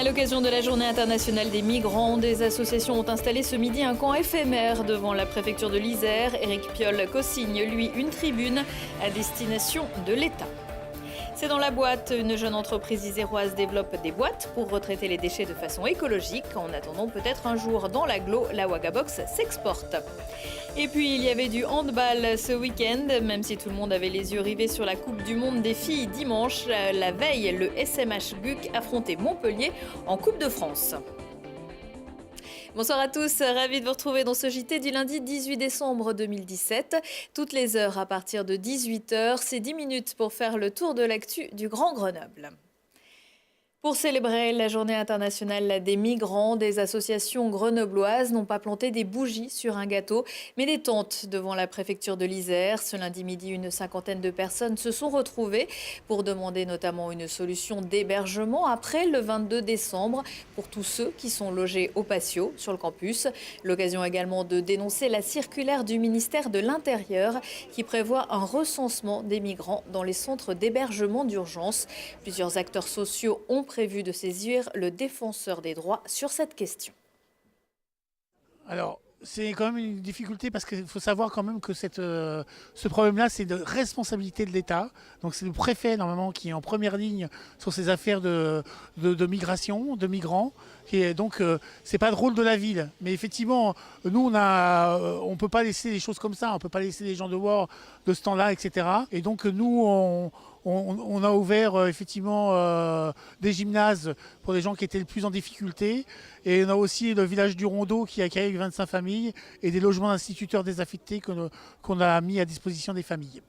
À l'occasion de la Journée internationale des migrants, des associations ont installé ce midi un camp éphémère devant la préfecture de l'Isère. Éric Piolle co-signe, lui, une tribune à destination de l'État. C'est dans la boîte, une jeune entreprise iséroise développe des boîtes pour retraiter les déchets de façon écologique. En attendant, peut-être un jour dans l'agglo, la Wagabox s'exporte. Et puis il y avait du handball ce week-end, même si tout le monde avait les yeux rivés sur la Coupe du Monde des filles dimanche. La veille, le SMH GUC affrontait Montpellier en Coupe de France. Bonsoir à tous, ravi de vous retrouver dans ce JT du lundi 18 décembre 2017. Toutes les heures à partir de 18h, c'est 10 minutes pour faire le tour de l'actu du Grand Grenoble. Pour célébrer la Journée internationale des migrants, des associations grenobloises n'ont pas planté des bougies sur un gâteau, mais des tentes devant la préfecture de l'Isère. Ce lundi midi, une cinquantaine de personnes se sont retrouvées pour demander notamment une solution d'hébergement après le 22 décembre pour tous ceux qui sont logés au patio sur le campus. L'occasion également de dénoncer la circulaire du ministère de l'Intérieur qui prévoit un recensement des migrants dans les centres d'hébergement d'urgence. Plusieurs acteurs sociaux ont prévu de saisir le défenseur des droits sur cette question. Alors, c'est quand même une difficulté parce qu'il faut savoir quand même que ce problème-là, c'est de responsabilité de l'État. Donc c'est le préfet normalement qui est en première ligne sur ces affaires de migration, de migrants. Et donc c'est pas le rôle de la ville. Mais effectivement, nous on peut pas laisser les choses comme ça. On peut pas laisser les gens dehors de ce temps-là, etc. Et donc nous on a ouvert effectivement des gymnases pour les gens qui étaient le plus en difficulté. Et on a aussi le village du Rondeau qui accueille 25 familles et des logements d'instituteurs désaffectés qu'on a mis à disposition des familles.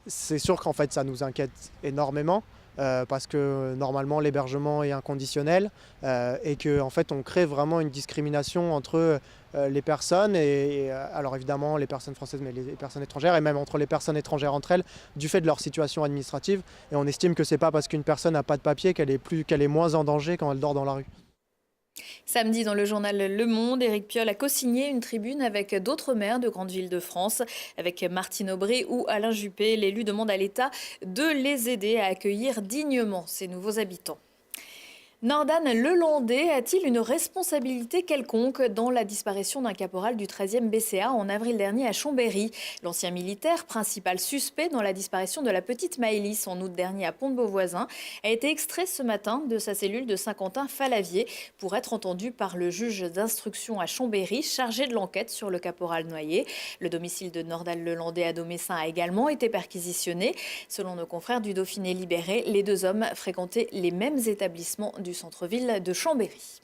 C'est sûr qu'en fait ça nous inquiète énormément parce que normalement l'hébergement est inconditionnel et qu'en fait on crée vraiment une discrimination entre les personnes et alors évidemment les personnes françaises mais les personnes étrangères et même entre les personnes étrangères entre elles du fait de leur situation administrative et on estime que c'est pas parce qu'une personne n'a pas de papier qu'elle est moins en danger quand elle dort dans la rue. Samedi, dans le journal Le Monde, Éric Piolle a co-signé une tribune avec d'autres maires de grandes villes de France. Avec Martine Aubry ou Alain Juppé, l'élu demande à l'État de les aider à accueillir dignement ces nouveaux habitants. Nordan Lelandais a-t-il une responsabilité quelconque dans la disparition d'un caporal du 13e BCA en avril dernier à Chambéry? L'ancien militaire, principal suspect dans la disparition de la petite Maëlys en août dernier à Pont-de-Beauvoisin, a été extrait ce matin de sa cellule de Saint-Quentin-Falavier pour être entendu par le juge d'instruction à Chambéry, chargé de l'enquête sur le caporal noyé. Le domicile de Nordan Lelandais à Domessin a également été perquisitionné. Selon nos confrères du Dauphiné libéré, les deux hommes fréquentaient les mêmes établissements du centre-ville de Chambéry.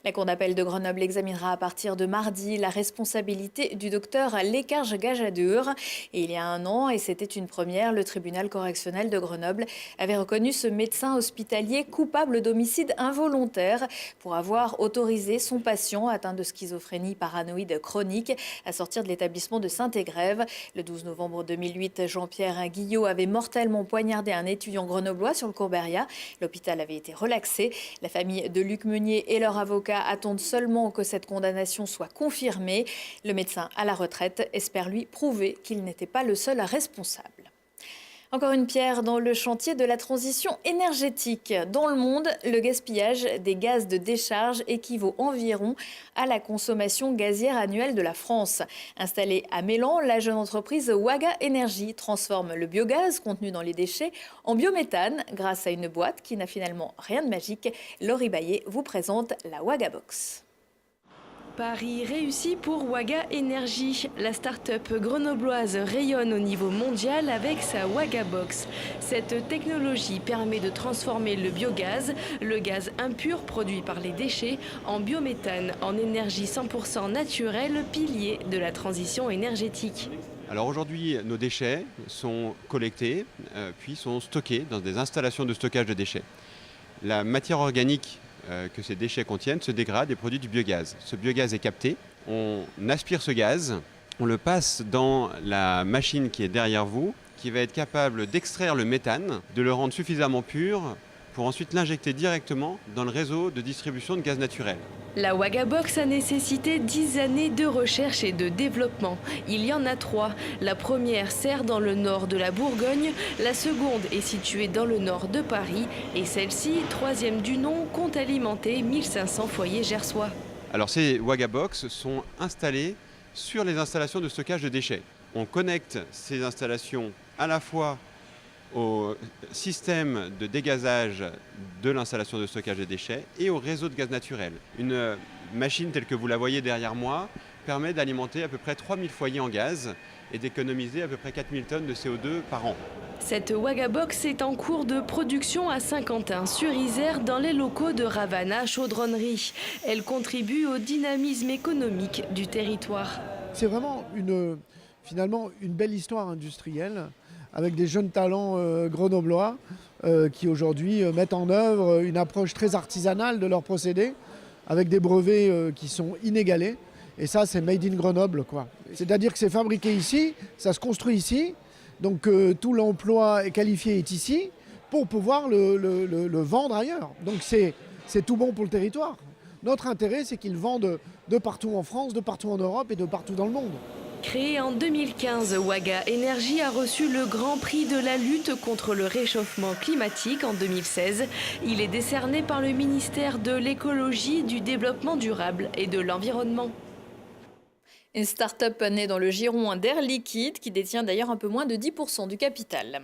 La Cour d'appel de Grenoble examinera à partir de mardi la responsabilité du docteur Lécarge Gajadur. Et il y a un an, et c'était une première, le tribunal correctionnel de Grenoble avait reconnu ce médecin hospitalier coupable d'homicide involontaire pour avoir autorisé son patient atteint de schizophrénie paranoïde chronique à sortir de l'établissement de Saint-Égrève. Le 12 novembre 2008, Jean-Pierre Guillot avait mortellement poignardé un étudiant grenoblois sur le Courberia. L'hôpital avait été relaxé. La famille de Luc Meunier et leur avocat attendent seulement que cette condamnation soit confirmée. Le médecin à la retraite espère lui prouver qu'il n'était pas le seul responsable. Encore une pierre dans le chantier de la transition énergétique. Dans le monde, le gaspillage des gaz de décharge équivaut environ à la consommation gazière annuelle de la France. Installée à Mélan, la jeune entreprise Waga Energy transforme le biogaz contenu dans les déchets en biométhane grâce à une boîte qui n'a finalement rien de magique. Laurie Baillet vous présente la Wagabox. Paris réussi pour Waga Energy. La start-up grenobloise rayonne au niveau mondial avec sa Wagabox. Cette technologie permet de transformer le gaz impur produit par les déchets, en biométhane, en énergie 100% naturelle, pilier de la transition énergétique. Alors aujourd'hui, nos déchets sont collectés, puis sont stockés dans des installations de stockage de déchets. La matière organique que ces déchets contiennent se dégrade et produit du biogaz. Ce biogaz est capté, on aspire ce gaz, on le passe dans la machine qui est derrière vous, qui va être capable d'extraire le méthane, de le rendre suffisamment pur pour ensuite l'injecter directement dans le réseau de distribution de gaz naturel. La Wagabox a nécessité 10 années de recherche et de développement. Il y en a 3. La première sert dans le nord de la Bourgogne, la seconde est située dans le nord de Paris et celle-ci, troisième du nom, compte alimenter 1500 foyers gersois. Alors ces Wagabox sont installés sur les installations de stockage de déchets. On connecte ces installations à la fois au système de dégazage de l'installation de stockage des déchets et au réseau de gaz naturel. Une machine telle que vous la voyez derrière moi permet d'alimenter à peu près 3000 foyers en gaz et d'économiser à peu près 4000 tonnes de CO2 par an. Cette Wagabox est en cours de production à Saint-Quentin-sur-Isère dans les locaux de Ravana Chaudronnerie. Elle contribue au dynamisme économique du territoire. C'est vraiment finalement une belle histoire industrielle avec des jeunes talents grenoblois qui aujourd'hui mettent en œuvre une approche très artisanale de leurs procédés avec des brevets qui sont inégalés. Et ça, c'est made in Grenoble, quoi. C'est-à-dire que c'est fabriqué ici, ça se construit ici, donc tout l'emploi qualifié est ici pour pouvoir le vendre ailleurs. Donc c'est tout bon pour le territoire. Notre intérêt, c'est qu'ils vendent de partout en France, de partout en Europe et de partout dans le monde. Créé en 2015, Waga Energy a reçu le Grand Prix de la lutte contre le réchauffement climatique en 2016. Il est décerné par le ministère de l'Écologie, du Développement durable et de l'Environnement. Une start-up née dans le giron d'Air Liquide qui détient d'ailleurs un peu moins de 10% du capital.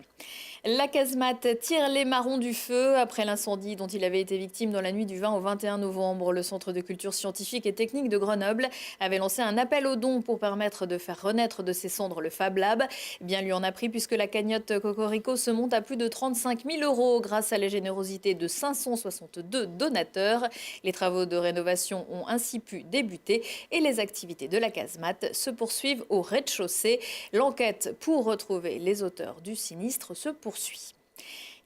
La casemate tire les marrons du feu après l'incendie dont il avait été victime dans la nuit du 20 au 21 novembre. Le Centre de culture scientifique et technique de Grenoble avait lancé un appel aux dons pour permettre de faire renaître de ses cendres le Fab Lab. Bien lui en a pris puisque la cagnotte Cocorico se monte à plus de 35 000 € grâce à la générosité de 562 donateurs. Les travaux de rénovation ont ainsi pu débuter et les activités de la casemate se poursuivent au rez-de-chaussée. L'enquête pour retrouver les auteurs du sinistre se poursuit.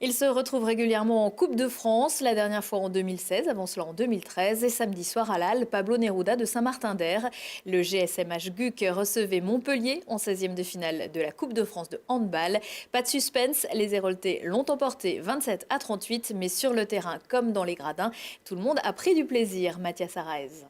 Il se retrouve régulièrement en Coupe de France, la dernière fois en 2016, avant cela en 2013 et samedi soir à la halle Pablo Neruda de Saint-Martin-d'Air. Le GSMH GUC recevait Montpellier en 16e de finale de la Coupe de France de handball. Pas de suspense, les Héroltais l'ont emporté 27-38, mais sur le terrain comme dans les gradins, tout le monde a pris du plaisir. Mathias Araez.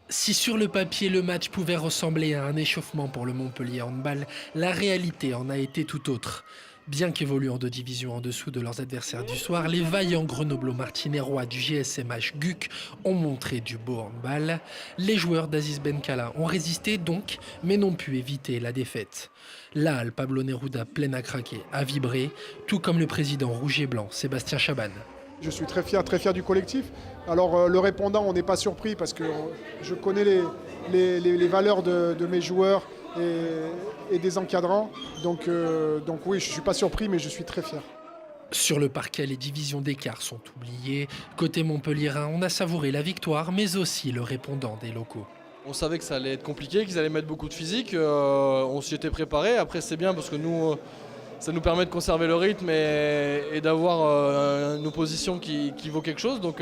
Si sur le papier le match pouvait ressembler à un échauffement pour le Montpellier handball, la réalité en a été tout autre. Bien qu'évoluant de division en dessous de leurs adversaires du soir, les vaillants grenoblo-martinérois du GSMH GUC ont montré du beau handball. Les joueurs d'Aziz Benkala ont résisté donc, mais n'ont pu éviter la défaite. La halle Pablo Neruda pleine à craquer a vibré, tout comme le président rouge et blanc Sébastien Chaban. Je suis très fier du collectif. Alors le répondant, on n'est pas surpris parce que je connais les valeurs de mes joueurs et des encadrants. Donc oui, je ne suis pas surpris, mais je suis très fier. Sur le parquet, les divisions d'écart sont oubliées. Côté montpelliérain, on a savouré la victoire, mais aussi le répondant des locaux. On savait que ça allait être compliqué, qu'ils allaient mettre beaucoup de physique. On s'y était préparé. Après, c'est bien parce que nous, ça nous permet de conserver le rythme et d'avoir une opposition qui vaut quelque chose. Donc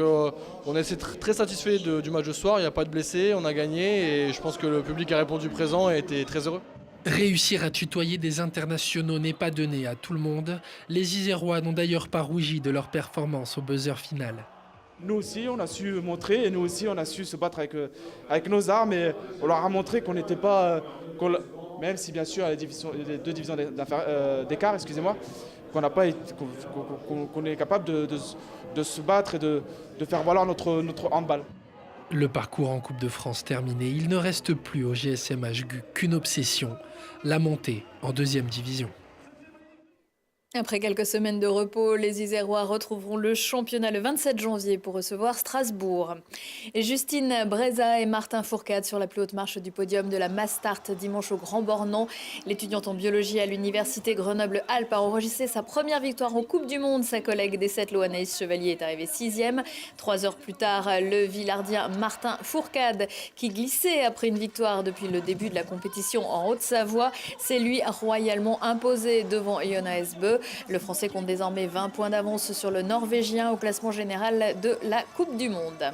on est très satisfait du match de ce soir. Il n'y a pas de blessés, on a gagné et je pense que le public a répondu présent et était très heureux. Réussir à tutoyer des internationaux n'est pas donné à tout le monde. Les Isérois n'ont d'ailleurs pas rougi de leur performance au buzzer final. Nous aussi, on a su montrer et nous aussi, on a su se battre avec nos armes et on leur a montré qu'on n'était pas... même si bien sûr il y a 2 divisions d'écart, excusez-moi, qu'on est capable de se battre et de faire valoir notre handball. Le parcours en Coupe de France terminé, il ne reste plus au GSMH GUC qu'une obsession, la montée en 2e division. Après quelques semaines de repos, les Isérois retrouveront le championnat le 27 janvier pour recevoir Strasbourg. Et Justine Breza et Martin Fourcade sur la plus haute marche du podium de la Mastart dimanche au Grand Bornand. L'étudiante en biologie à l'université Grenoble-Alpes a enregistré sa première victoire en Coupe du Monde. Sa collègue des 7, Anaïs Chevalier, est arrivée 6e. 3 heures plus tard, le Villardien Martin Fourcade, qui glissait après une victoire depuis le début de la compétition en Haute-Savoie, s'est lui royalement imposé devant Jonas Bö. Le Français compte désormais 20 points d'avance sur le Norvégien au classement général de la Coupe du Monde.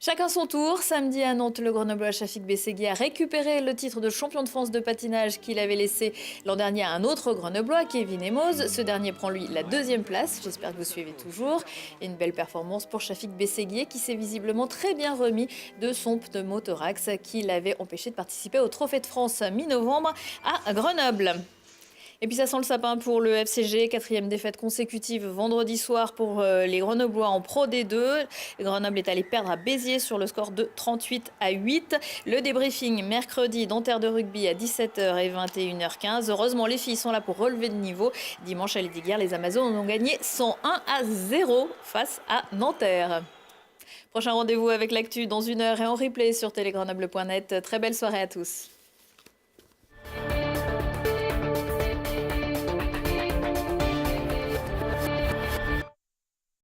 Chacun son tour. Samedi à Nantes, le Grenoblois Chafik Besseguier a récupéré le titre de champion de France de patinage qu'il avait laissé l'an dernier à un autre Grenoblois, Kevin Emoz. Ce dernier prend lui la 2e place. J'espère que vous suivez toujours. Et une belle performance pour Chafik Besseguier qui s'est visiblement très bien remis de son pneumothorax qui l'avait empêché de participer au Trophée de France mi-novembre à Grenoble. Et puis ça sent le sapin pour le FCG, 4e défaite consécutive vendredi soir pour les Grenoblois en Pro D2. Grenoble est allé perdre à Béziers sur le score de 38-8. Le débriefing mercredi dans Terre de Rugby à 17h et 21h15. Heureusement, les filles sont là pour relever de niveau. Dimanche à Lesdiguières, les Amazones ont gagné 101-0 face à Nanterre. Prochain rendez-vous avec l'actu dans 1 heure et en replay sur telegrenoble.net. Très belle soirée à tous.